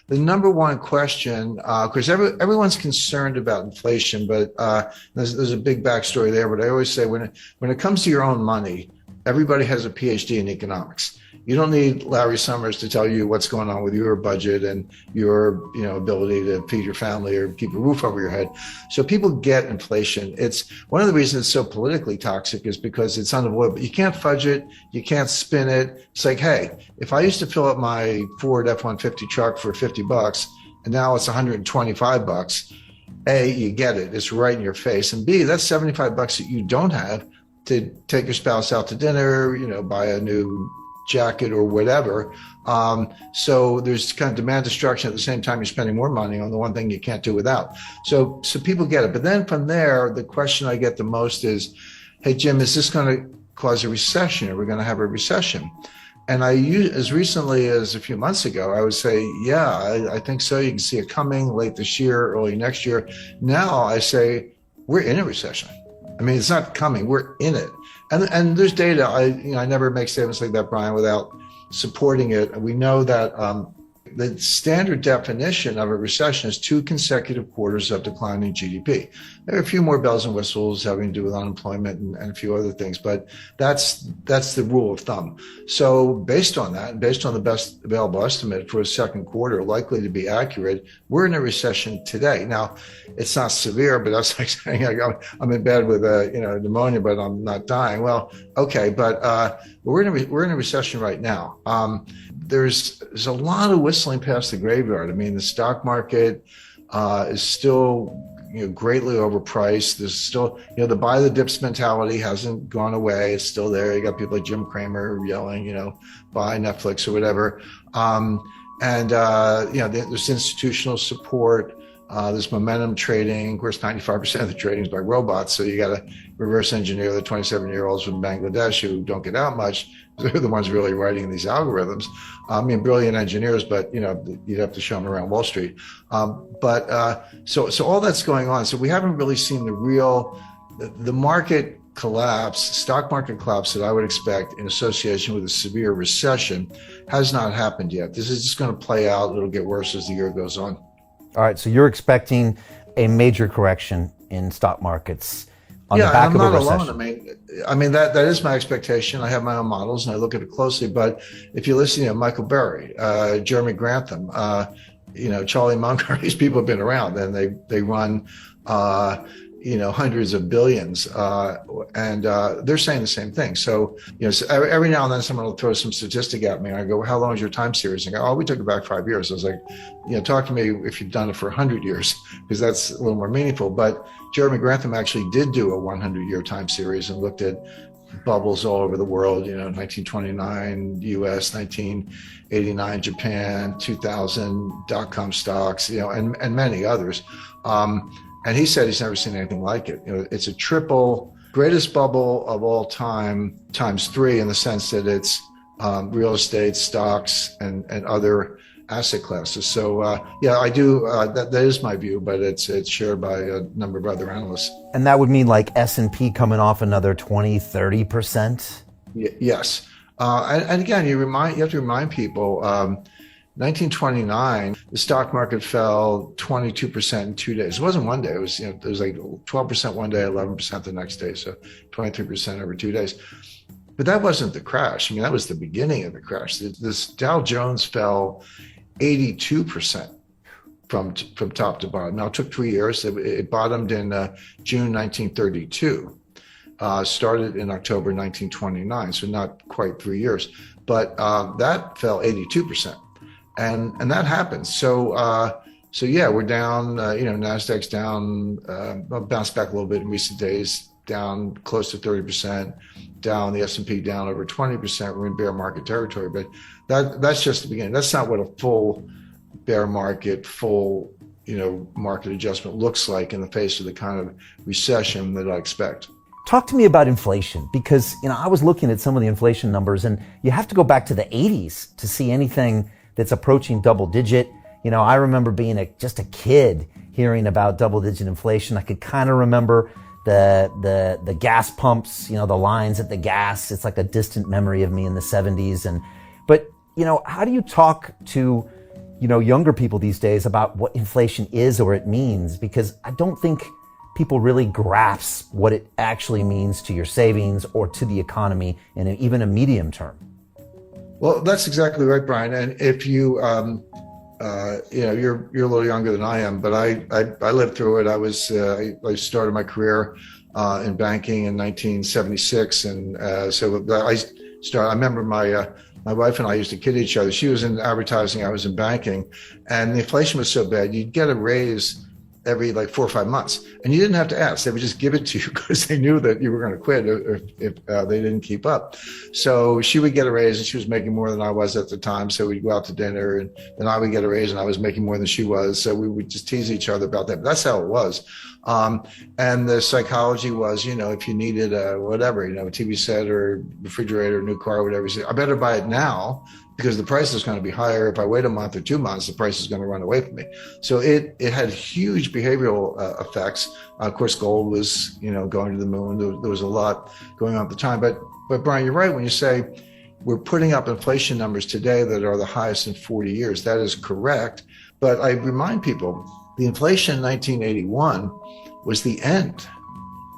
the number one question, because everyone's concerned about inflation, but there's a big backstory there. But I always say when it comes to your own money, everybody has a PhD in economics. You don't need Larry Summers to tell you what's going on with your budget and your ability to feed your family or keep a roof over your head. So people get inflation. It's one of the reasons it's so politically toxic is because it's unavoidable. You can't fudge it. You can't spin it. It's like, hey, if I used to fill up my Ford F-150 truck for $50 and now it's $125, A, you get it. It's right in your face. And B, that's $75 that you don't have to take your spouse out to dinner, buy a new jacket or whatever. So there's kind of demand destruction at the same time you're spending more money on the one thing you can't do without. So people get it. But then from there, the question I get the most is, hey, Jim, is this going to cause a recession? Are we going to have a recession? And as recently as a few months ago, I would say, yeah, I think so. You can see it coming late this year, early next year. Now I say, we're in a recession. I mean, it's not coming, we're in it. And there's data. I never make statements like that, Brian, without supporting it. We know that the standard definition of a recession is 2 consecutive quarters of declining GDP. There are a few more bells and whistles having to do with unemployment and a few other things, but that's the rule of thumb. So based on that, and based on the best available estimate for a second quarter, likely to be accurate, we're in a recession today. Now, it's not severe, but that's like saying I'm in bed with pneumonia, but I'm not dying. Well, okay, but we're in a recession right now. There's a lot of whistling past the graveyard. I mean, the stock market is still greatly overpriced. There's still the buy the dips mentality hasn't gone away. It's still there. You got people like Jim Cramer yelling, buy Netflix or whatever. There's institutional support. There's momentum trading. Of course, 95% of the trading is by robots. So you got to reverse engineer the 27-year-olds from Bangladesh who don't get out much. They're the ones really writing these algorithms. I mean, brilliant engineers, but you'd have to show them around Wall Street. So all that's going on. So we haven't really seen the market collapse, stock market collapse that I would expect in association with a severe recession has not happened yet. This is just going to play out. It'll get worse as the year goes on. All right, so you're expecting a major correction in stock markets on the back of a recession. I'm not alone. I mean that is my expectation. I have my own models and I look at it closely. But if you listen to Michael Burry, Jeremy Grantham, Charlie Munger, these people have been around and they run hundreds of billions, and they're saying the same thing. So, so every now and then someone will throw some statistic at me and I go, how long is your time series? And I go, we took it back 5 years. I was like, talk to me if you've done it for 100 years, because that's a little more meaningful. But Jeremy Grantham actually did do a 100-year time series and looked at bubbles all over the world, 1929 US, 1989 Japan, 2000 dot-com stocks, and many others. And he said he's never seen anything like it. It's a triple greatest bubble of all time times 3 in the sense that it's real estate, stocks, and other asset classes. So I do. That is my view, but it's shared by a number of other analysts. And that would mean like S&P coming off another 20-30%. Yes. And again, you have to remind people. 1929, the stock market fell 22% in 2 days. It wasn't one day. It was like 12% one day, 11% the next day. So 23% over 2 days. But that wasn't the crash. I mean, that was the beginning of the crash. This Dow Jones fell 82% from top to bottom. Now, it took 3 years. It bottomed in June 1932. Started in October 1929, so not quite 3 years. But that fell 82%. And that happens. So yeah, we're down, NASDAQ's down, bounced back a little bit in recent days, down close to 30%, down the S&P down over 20%. We're in bear market territory, but that's just the beginning. That's not what a full bear market, market adjustment looks like in the face of the kind of recession that I expect. Talk to me about inflation, because, I was looking at some of the inflation numbers and you have to go back to the 80s to see anything that's approaching double digit. I remember being just a kid hearing about double digit inflation. I could kind of remember the gas pumps, the lines at the gas. It's like a distant memory of me in the 70s. But how do you talk to younger people these days about what inflation is or it means, because I don't think people really grasp what it actually means to your savings or to the economy in even a medium term. Well, that's exactly right, Brian. And if you, you're a little younger than I am, but I lived through it. I started my career in banking in 1976, and I remember my wife and I used to kid each other. She was in advertising, I was in banking, and the inflation was so bad, you'd get a raise every like 4 or 5 months, and you didn't have to ask. They would just give it to you because they knew that you were going to quit if they didn't keep up. So she would get a raise, and she was making more than I was at the time. So we'd go out to dinner, and then I would get a raise, and I was making more than she was. So we would just tease each other about that. But that's how it was. And the psychology was, if you needed a TV set or refrigerator, new car, whatever, you say, I better buy it now because the price is going to be higher. If I wait a month or 2 months, the price is going to run away from me. So it had huge behavioral effects. Of course, gold was, going to the moon. There was a lot going on at the time. But Brian, you're right when you say we're putting up inflation numbers today that are the highest in 40 years. That is correct. But I remind people, the inflation in 1981 was the end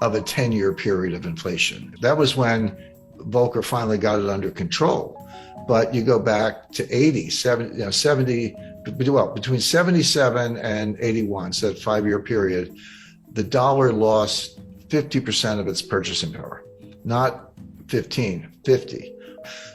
of a 10-year period of inflation. That was when Volcker finally got it under control. But you go back to 70, between 77 and 81, so that 5-year period, the dollar lost 50% of its purchasing power, not 15, 50.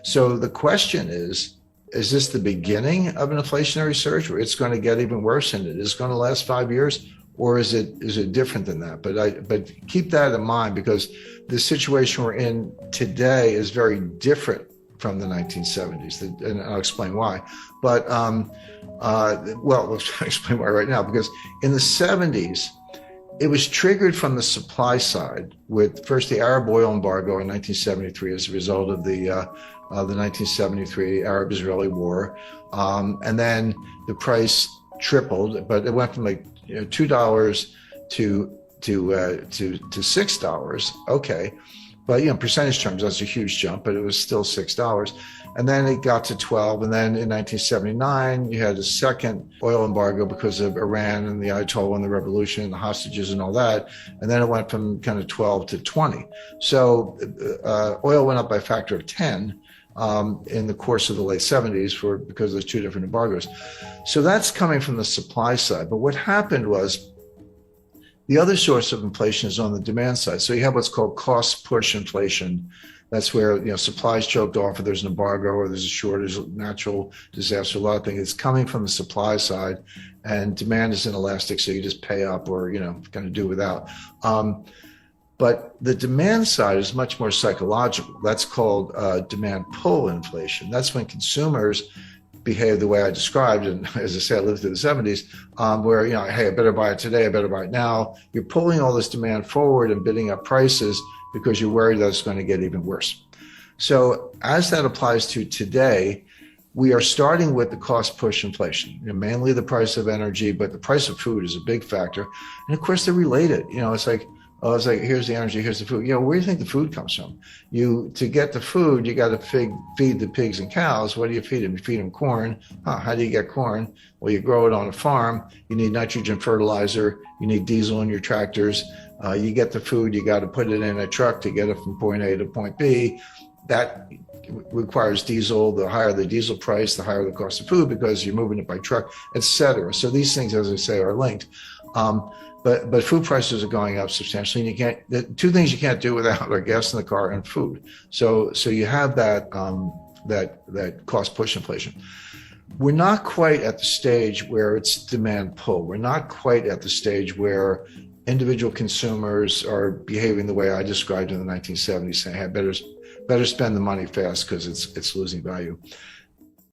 So the question is this the beginning of an inflationary surge where it's going to get even worse and it is going to last 5 years? Or is it different than that? But keep that in mind, because the situation we're in today is very different from the 1970s, and I'll explain why. But let's explain why right now, because in the 70s, it was triggered from the supply side with first the Arab oil embargo in 1973 as a result of the 1973 Arab-Israeli war, and then the price tripled, but it went from like $2 to $6. Okay. But percentage terms, that's a huge jump, but it was still $6. And then it got to 12. And then in 1979, you had a second oil embargo because of Iran and the Ayatollah and the revolution and the hostages and all that. And then it went from kind of 12 to 20. So oil went up by a factor of 10 in the course of the late 70s because of those two different embargoes. So that's coming from the supply side. But what happened was, the other source of inflation is on the demand side. So you have what's called cost push inflation. That's where supplies choked off, or there's an embargo, or there's a shortage, natural disaster, a lot of things. It's coming from the supply side, and demand is inelastic, so you just pay up or kind of do without. But the demand side is much more psychological. That's called demand pull inflation. That's when consumers behave the way I described, and as I say, I lived through the 70s, where hey, I better buy it today, I better buy it now. You're pulling all this demand forward and bidding up prices because you're worried that it's going to get even worse. So as that applies to today, we are starting with the cost push inflation, mainly the price of energy, but the price of food is a big factor, and of course they're related. It's like, here's the energy, here's the food. Where do you think the food comes from? To get the food, you got to feed the pigs and cows. What do you feed them? You feed them corn. How do you get corn? Well, you grow it on a farm. You need nitrogen fertilizer. You need diesel in your tractors. You get the food. You got to put it in a truck to get it from point A to point B. That requires diesel. The higher the diesel price, the higher the cost of food because you're moving it by truck, et cetera. So these things, as I say, are linked. But food prices are going up substantially, and the two things you can't do without are gas in the car and food. So you have that cost push inflation. We're not quite at the stage where it's demand pull. We're not quite at the stage where individual consumers are behaving the way I described in the 1970s, saying, "Hey, better spend the money fast because it's losing value."